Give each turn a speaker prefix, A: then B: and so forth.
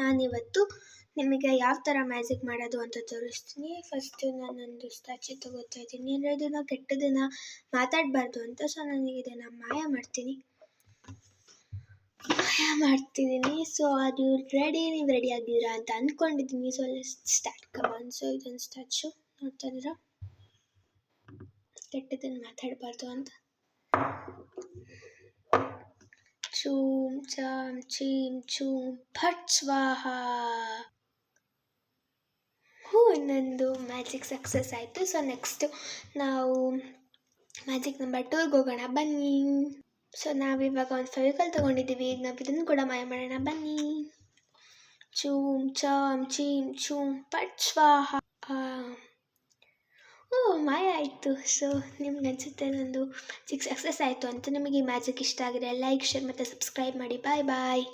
A: ನಾನಿವತ್ತು ನಿಮಗೆ ಯಾವ ಥರ ಮ್ಯಾಜಿಕ್ ಮಾಡೋದು ಅಂತ ತೋರಿಸ್ತೀನಿ. ಫಸ್ಟು ನಾನೊಂದು ಸ್ಟ್ಯಾಚು ತೊಗೋತಾ ಇದ್ದೀನಿ. ಅಂದರೆ ಇದನ್ನು ಕೆಟ್ಟದನ್ನು ಮಾತಾಡಬಾರ್ದು ಅಂತ. ಸೊ ನನಗೆ ಇದನ್ನು ಮಾಯ ಮಾಡ್ತಿದ್ದೀನಿ. ಸೊ ಅದು ನೀವು ರೆಡಿ ಆಗಿದ್ದೀರಾ ಅಂತ ಅಂದ್ಕೊಂಡಿದ್ದೀನಿ. ಸೊ ಸ್ಟಾರ್ಟ್ ಕಮಾನ್. ಸೊ ಇದೊಂದು ಸ್ಟ್ಯಾಚು ನೋಡ್ತಾ ಇದ್ದೀರಾ, ಕೆಟ್ಟದನ್ನು ಮಾತಾಡಬಾರ್ದು ಅಂತ. ಚೂಂ ಚಾಂ ಚೀಂ ಚೂಂ ಫಟ್ ಸ್ವಾಹ. ಇನ್ನೊಂದು ಮ್ಯಾಜಿಕ್ ಸಕ್ಸಸ್ ಆಯಿತು. ಸೊ ನೆಕ್ಸ್ಟು ನಾವು ಮ್ಯಾಜಿಕ್ ನಂಬರ್ 2ಗೆ ಹೋಗೋಣ ಬನ್ನಿ. ಸೊ ನಾವಿವಾಗ ಒಂದು ಫೆವಿಕಾಲ್ ತೊಗೊಂಡಿದ್ದೀವಿ. ಈಗ ನಾವು ಇದನ್ನು ಕೂಡ ಮಾಯ ಮಾಡೋಣ ಬನ್ನಿ. ಚೂಂ ಚಾಂ ಚೀಂ ಚೂಂ ಫಟ್ ಸ್ವಾಹ. ಮಾಯ ಆಯಿತು. ಸೊ ನಿಮ್ಗೆ ಅನಿಸುತ್ತೆ ನಂದು ಮ್ಯಾಜಿಕ್ ಸಕ್ಸಸ್ ಆಯಿತು ಅಂತ. ನಿಮಗೆ ಈ ಮ್ಯಾಜಿಕ್ ಇಷ್ಟ ಆಗಿದ್ರೆ ಲೈಕ್, ಶೇರ್ ಮತ್ತು ಸಬ್ಸ್ಕ್ರೈಬ್ ಮಾಡಿ. ಬಾಯ್ ಬಾಯ್.